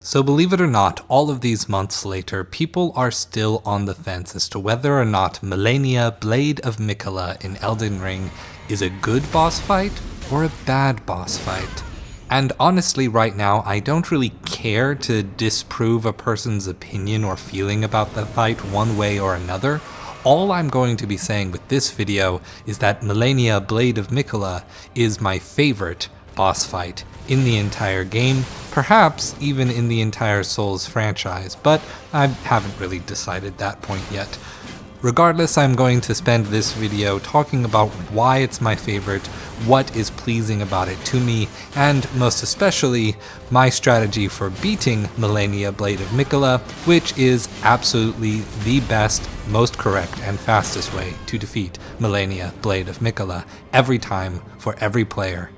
So believe it or not, all of these months later, people are still on the fence as to whether or not Malenia, Blade of Miquella in Elden Ring is a good boss fight or a bad boss fight. And honestly, right now, I don't really care to disprove a person's opinion or feeling about the fight one way or another. All I'm going to be saying with this video is that Malenia, Blade of Miquella is my favorite boss fight in the entire game, perhaps even in the entire Souls franchise, but I haven't really decided that point yet. Regardless, I'm going to spend this video talking about why it's my favorite, what is pleasing about it to me, and most especially, my strategy for beating Malenia, Blade of Miquella, which is absolutely the best, most correct, and fastest way to defeat Malenia, Blade of Miquella every time for every player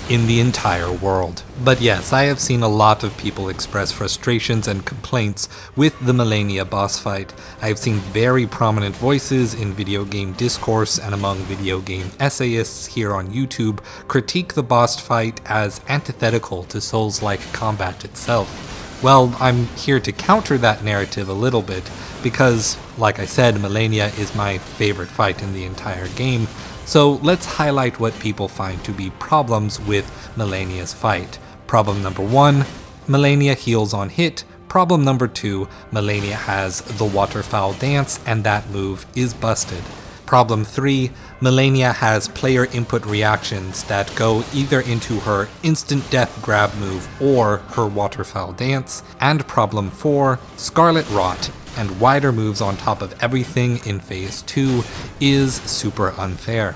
in the entire world. But yes, I have seen a lot of people express frustrations and complaints with the Malenia boss fight. I have seen very prominent voices in video game discourse and among video game essayists here on YouTube critique the boss fight as antithetical to Souls-like combat itself. Well, I'm here to counter that narrative a little bit, because, like I said, Malenia is my favorite fight in the entire game. So let's highlight what people find to be problems with Malenia's fight. Problem number 1, Malenia heals on hit. Problem number 2, Malenia has the waterfowl dance and that move is busted. Problem 3, Malenia has player input reactions that go either into her instant death grab move or her waterfowl dance. And problem 4, Scarlet Rot and wider moves on top of everything in Phase 2 is super unfair.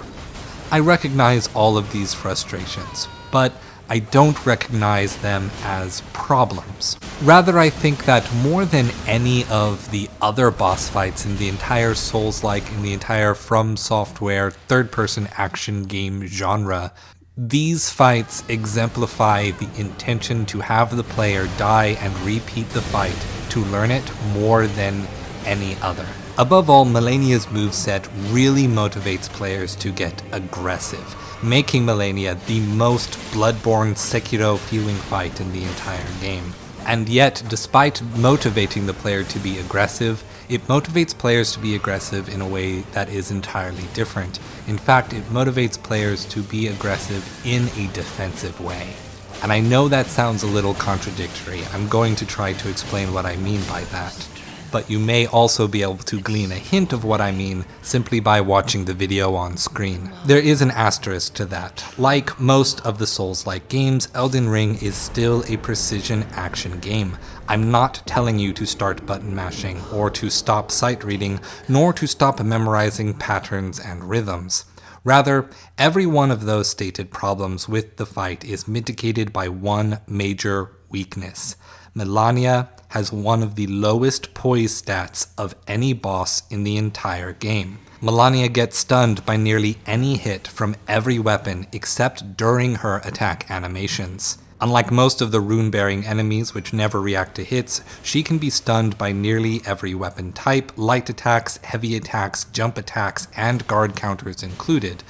I recognize all of these frustrations, but I don't recognize them as problems. Rather, I think that more than any of the other boss fights in the entire Souls-like, in the entire From Software third-person action game genre, these fights exemplify the intention to have the player die and repeat the fight to learn it more than any other. Above all, Malenia's moveset really motivates players to get aggressive, making Malenia the most Bloodborne Sekiro-feeling fight in the entire game. And yet, despite motivating the player to be aggressive, it motivates players to be aggressive in a way that is entirely different. In fact, it motivates players to be aggressive in a defensive way. And I know that sounds a little contradictory. I'm going to try to explain what I mean by that. But you may also be able to glean a hint of what I mean simply by watching the video on screen. There is an asterisk to that. Like most of the Souls-like games, Elden Ring is still a precision action game. I'm not telling you to start button mashing, or to stop sight reading, nor to stop memorizing patterns and rhythms. Rather, every one of those stated problems with the fight is mitigated by one major weakness. Malenia has one of the lowest poise stats of any boss in the entire game. Malenia gets stunned by nearly any hit from every weapon except during her attack animations. Unlike most of the rune-bearing enemies which never react to hits, she can be stunned by nearly every weapon type, light attacks, heavy attacks, jump attacks, and guard counters included.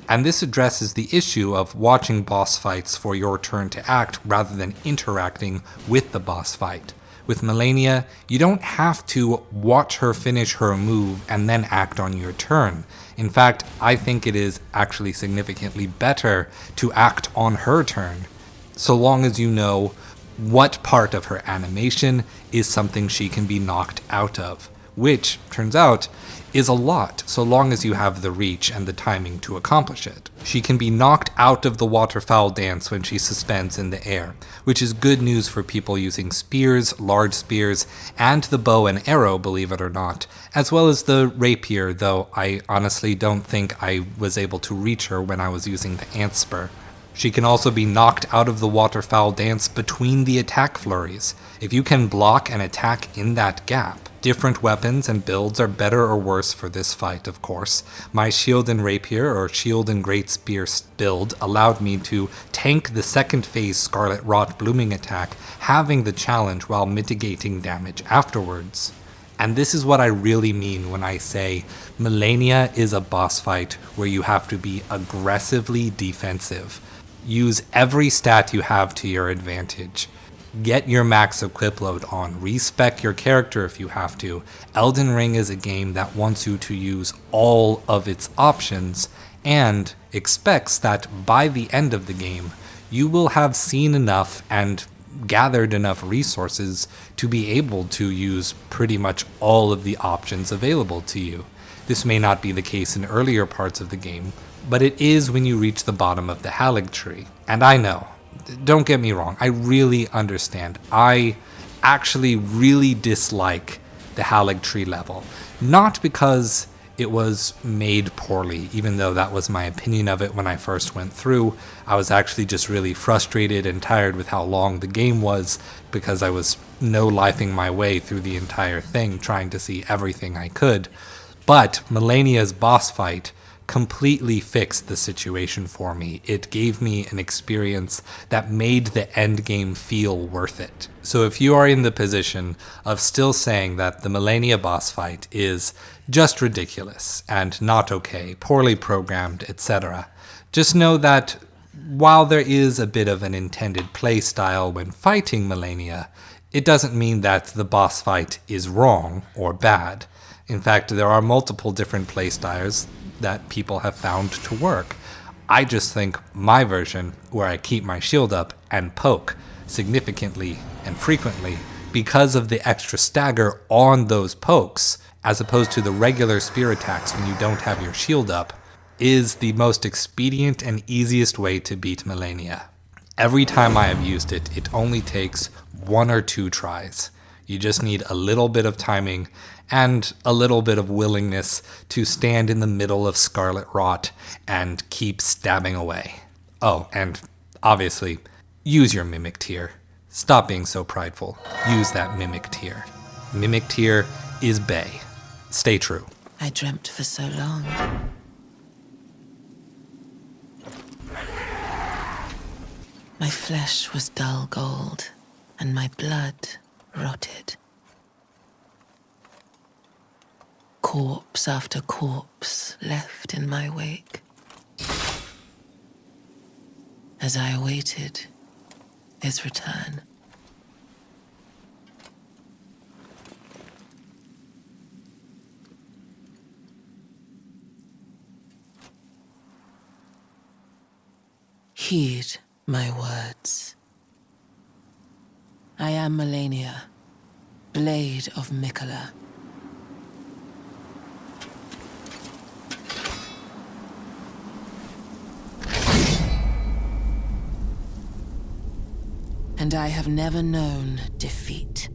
And this addresses the issue of watching boss fights for your turn to act rather than interacting with the boss fight. With Malenia, you don't have to watch her finish her move and then act on your turn. In fact, I think it is actually significantly better to act on her turn, so long as you know what part of her animation is something she can be knocked out of, which, turns out, is a lot, so long as you have the reach and the timing to accomplish it. She can be knocked out of the waterfowl dance when she suspends in the air, which is good news for people using spears, large spears, and the bow and arrow, believe it or not, as well as the rapier, though I honestly don't think I was able to reach her when I was using the ant spur. She can also be knocked out of the waterfowl dance between the attack flurries. If you can block an attack in that gap. Different weapons and builds are better or worse for this fight, of course. My shield and rapier, or shield and great spear build, allowed me to tank the second phase Scarlet Rot blooming attack, having the challenge while mitigating damage afterwards. And this is what I really mean when I say Malenia is a boss fight where you have to be aggressively defensive. Use every stat you have to your advantage. Get your max equip load on. Respec your character if you have to. Elden Ring is a game that wants you to use all of its options and expects that by the end of the game, you will have seen enough and gathered enough resources to be able to use pretty much all of the options available to you. This may not be the case in earlier parts of the game, but it is when you reach the bottom of the Halig tree. And I know, don't get me wrong, I really understand. I actually really dislike the Halig tree level. Not because it was made poorly, even though that was my opinion of it when I first went through. I was actually just really frustrated and tired with how long the game was because I was no-lifing my way through the entire thing, trying to see everything I could. But Malenia's boss fight completely fixed the situation for me. It gave me an experience that made the end game feel worth it. So if you are in the position of still saying that the Malenia boss fight is just ridiculous and not okay, poorly programmed, etc., just know that while there is a bit of an intended play style when fighting Malenia, it doesn't mean that the boss fight is wrong or bad. In fact, there are multiple different playstyles that people have found to work. I just think my version, where I keep my shield up and poke significantly and frequently because of the extra stagger on those pokes, as opposed to the regular spear attacks when you don't have your shield up, is the most expedient and easiest way to beat Malenia. Every time I have used it, it only takes 1 or 2 tries. You just need a little bit of timing and a little bit of willingness to stand in the middle of Scarlet Rot and keep stabbing away. Oh, and obviously, use your Mimic tier. Stop being so prideful. Use that Mimic tier. Mimic tier is bae. Stay true. I dreamt for so long. My flesh was dull gold, and my blood rotted. Corpse after corpse left in my wake. As I awaited his return. Heed my words. I am Malenia, Blade of Miquella. And I have never known defeat.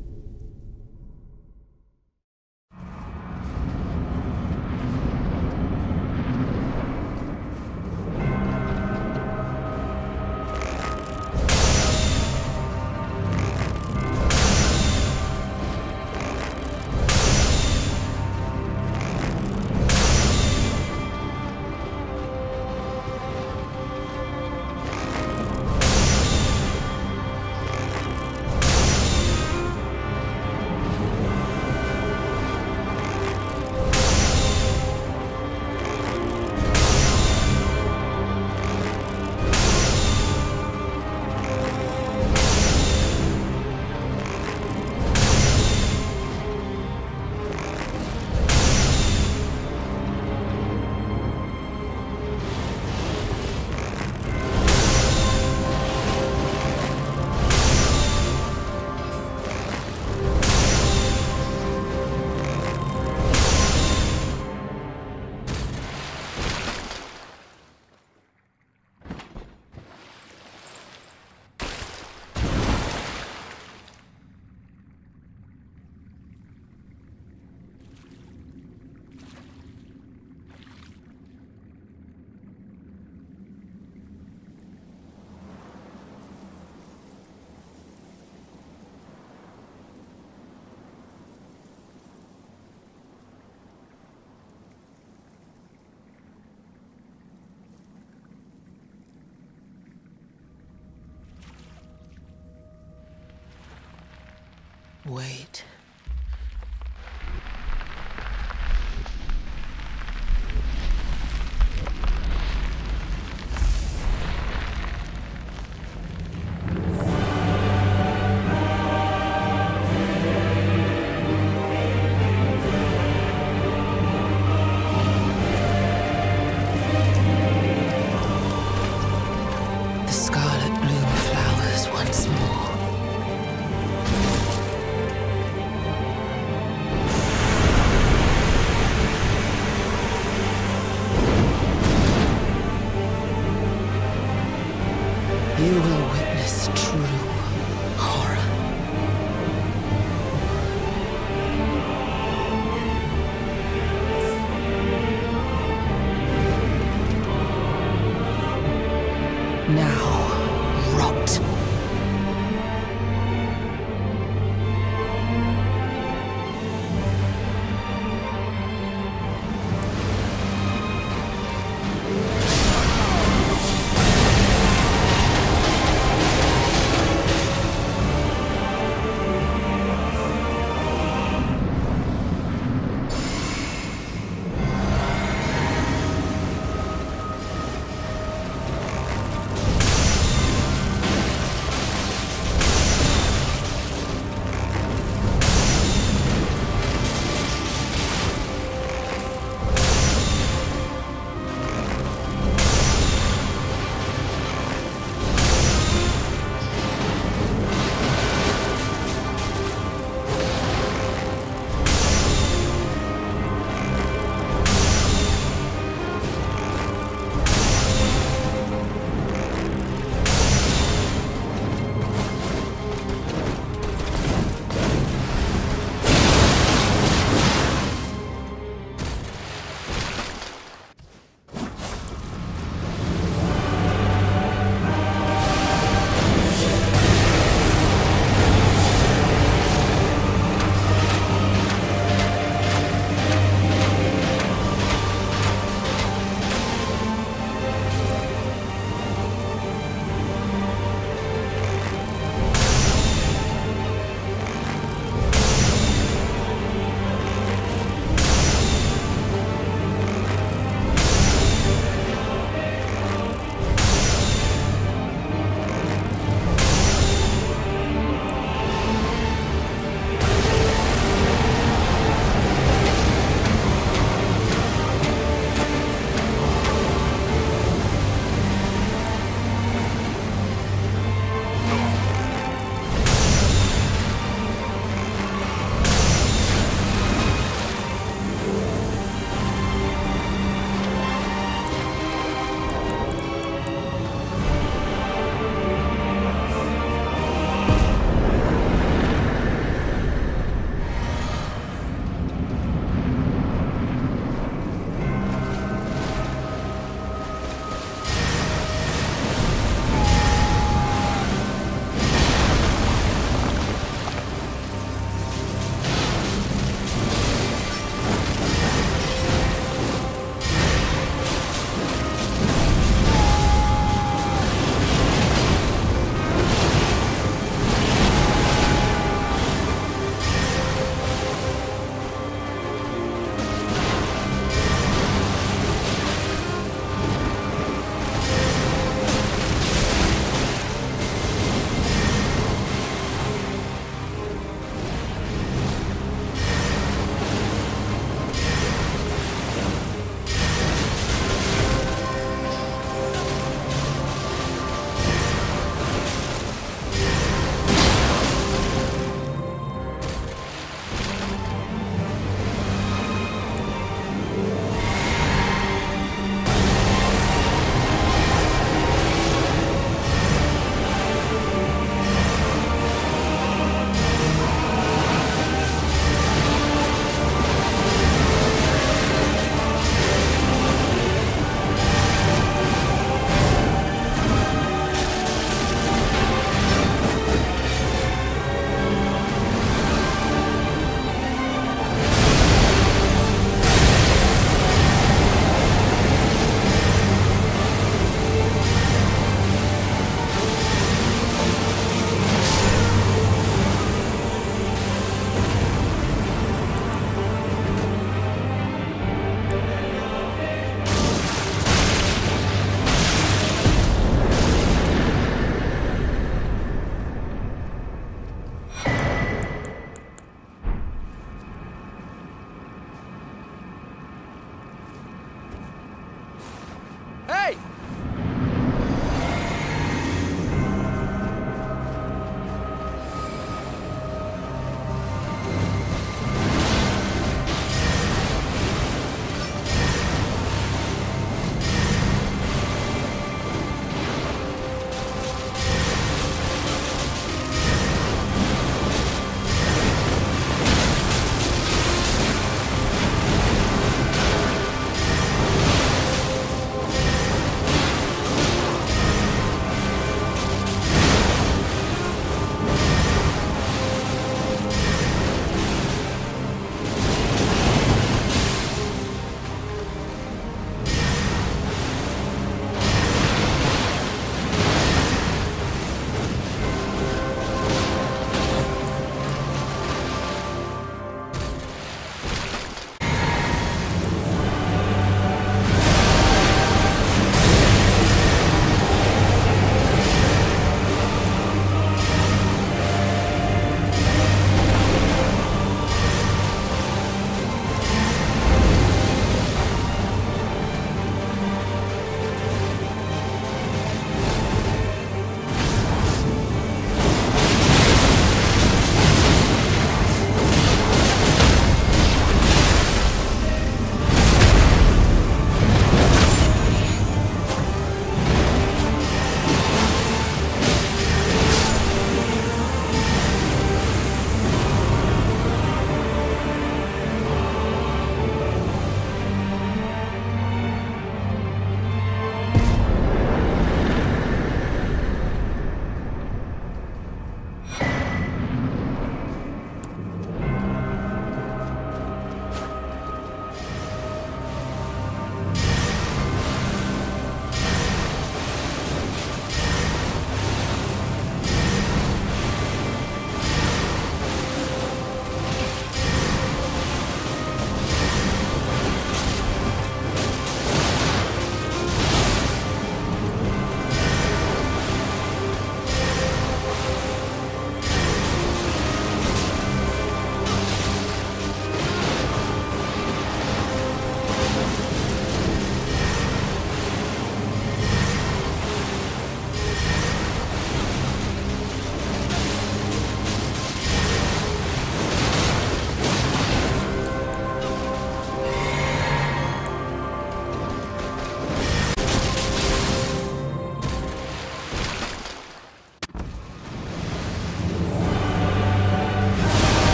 Wait.